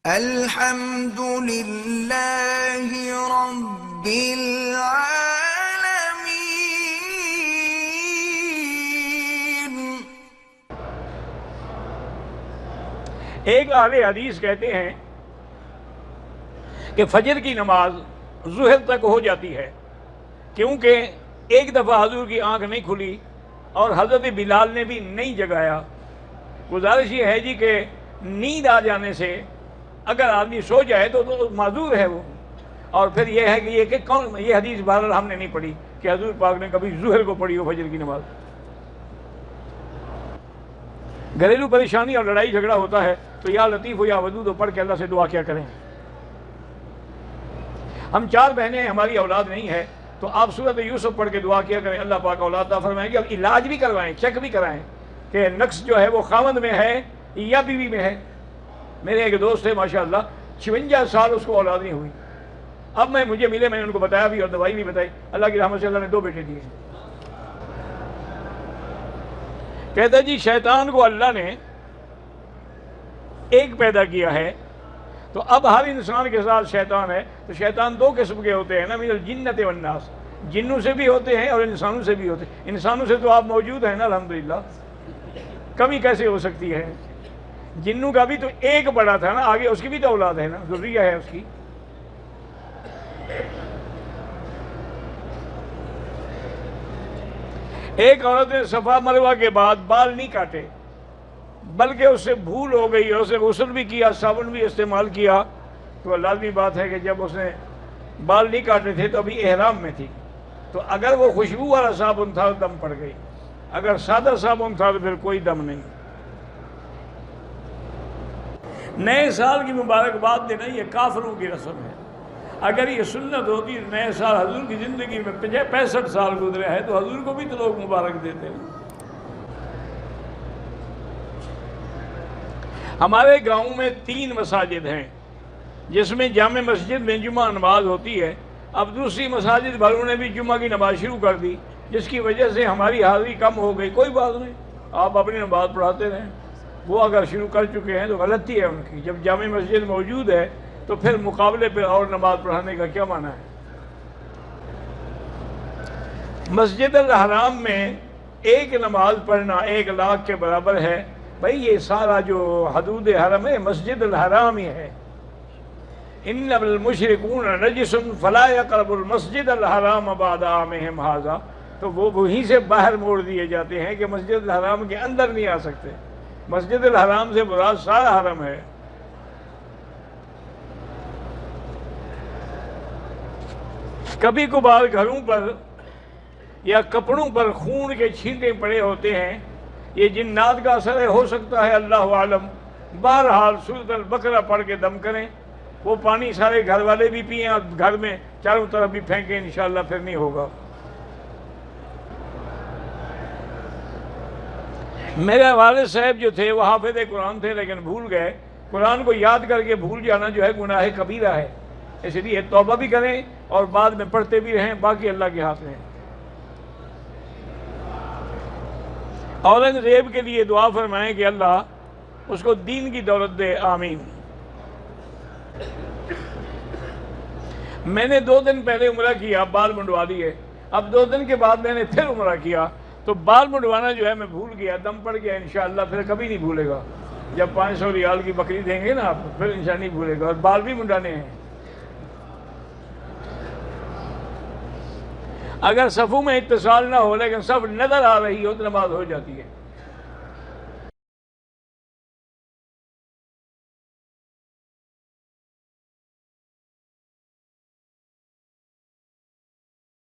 الحمد للہ رب العالمین۔ ایک اہل حدیث کہتے ہیں کہ فجر کی نماز ظہر تک ہو جاتی ہے، کیونکہ ایک دفعہ حضور کی آنکھ نہیں کھلی اور حضرت بلال نے بھی نہیں جگایا۔ گزارش یہ ہے جی کہ نیند آ جانے سے اگر آدمی سو جائے تو معذور ہے وہ۔ اور پھر یہ ہے کہ یہ حدیث بہرحال ہم نے نہیں پڑھی کہ حضور پاک نے کبھی ظہر کو پڑھی ہو فجر کی نماز۔ گھریلو پریشانی اور لڑائی جھگڑا ہوتا ہے تو یا لطیف ہو یا ودود ہو پڑھ کے اللہ سے دعا کیا کریں۔ ہم 4 بہنیں ہیں، ہماری اولاد نہیں ہے، تو آپ سورۃ یوسف پڑھ کے دعا کیا کریں، اللہ پاک اولاد عطا فرمائیں گے۔ اب علاج بھی کروائیں، چیک بھی کرائیں کہ نقص جو ہے وہ خاوند میں ہے یا بیوی میں ہے۔ میرے ایک دوست ہے ماشاءاللہ 56 سال اس کو اولاد نہیں ہوئی، اب مجھے ملے، میں نے ان کو بتایا بھی اور دوائی بھی بتائی، اللہ کی رحمت سے اللہ نے 2 بیٹے دیے۔ کہتا جی شیطان کو اللہ نے ایک پیدا کیا ہے، تو اب ہر انسان کے ساتھ شیطان ہے، تو شیطان 2 قسم کے ہوتے ہیں نا، من الجنۃ والناس، جنوں سے بھی ہوتے ہیں اور انسانوں سے بھی ہوتے ہیں۔ انسانوں سے تو آپ موجود ہیں نا الحمدللہ، کمی کیسے ہو سکتی ہے؟ جنوں کا بھی تو ایک بڑا تھا نا، آگے اس کی بھی تو اولاد ہے نا، ذریہ ہے اس کی۔ ایک عورت نے صفا مروہ کے بعد بال نہیں کاٹے، بلکہ اس سے بھول ہو گئی اور اسے غسل بھی کیا، صابن بھی استعمال کیا، تو لازمی بات ہے کہ جب اس نے بال نہیں کاٹے تھے تو ابھی احرام میں تھی، تو اگر وہ خوشبو والا صابن تھا تو دم پڑ گئی، اگر سادہ صابن تھا تو پھر کوئی دم نہیں۔ نئے سال کی مبارکباد دینا یہ کافروں کی رسم ہے۔ اگر یہ سنت ہوتی نئے سال، حضور کی زندگی میں 65 سال گزرے ہیں تو حضور کو بھی تو لوگ مبارک دیتے ہیں۔ ہمارے گاؤں میں 3 مساجد ہیں جس میں جامع مسجد میں جمعہ نماز ہوتی ہے۔ اب دوسری مساجد والوں نے بھی جمعہ کی نماز شروع کر دی، جس کی وجہ سے ہماری حاضری کم ہو گئی۔ کوئی بات نہیں، آپ اپنی نماز پڑھاتے رہیں، وہ اگر شروع کر چکے ہیں تو غلطی ہے ان کی۔ جب جامع مسجد موجود ہے تو پھر مقابلے پہ اور نماز پڑھانے کا کیا معنی ہے؟ مسجد الحرام میں ایک نماز پڑھنا 1 لاکھ کے برابر ہے۔ بھئی یہ سارا جو حدود حرم ہے مسجد الحرام ہی ہے۔ ان المشرکون نجس فلا یقربوا المسجد الحرام بعد عامہم ھذا، تو وہ وہیں سے باہر موڑ دیے جاتے ہیں کہ مسجد الحرام کے اندر نہیں آ سکتے۔ مسجد الحرام سے مراد سارا حرم ہے۔ کبھی کبھار گھروں پر یا کپڑوں پر خون کے چھینٹے پڑے ہوتے ہیں، یہ جنات کا اثر ہے، ہو سکتا ہے اللہ عالم۔ بہرحال سورۃ البقرہ پڑھ کے دم کریں، وہ پانی سارے گھر والے بھی پئیں اور گھر میں چاروں طرف بھی پھینکیں، انشاءاللہ پھر نہیں ہوگا۔ میرے والد صاحب جو تھے وہ حافظ قرآن تھے لیکن بھول گئے۔ قرآن کو یاد کر کے بھول جانا جو ہے گناہ کبیرہ ہے، اس لیے توبہ بھی کریں اور بعد میں پڑھتے بھی رہیں، باقی اللہ کے ہاتھ میں ہے۔ اورنگزیب کے لیے دعا فرمائیں کہ اللہ اس کو دین کی دولت دے، آمین۔ میں نے 2 دن پہلے عمرہ کیا، بال منڈوا دیے، اب 2 دن کے بعد میں نے پھر عمرہ کیا، تو بال منڈوانا جو ہے میں بھول گیا، دم پڑ گیا، انشاءاللہ پھر کبھی نہیں بھولے گا۔ جب 500 ریال کی بکری دیں گے نا آپ، پھر انشاءاللہ نہیں بھولے گا، اور بال بھی منڈانے ہیں۔ اگر صفوں میں اتصال نہ ہو لیکن صف نظر آ رہی ہو تو نماز ہو جاتی ہے۔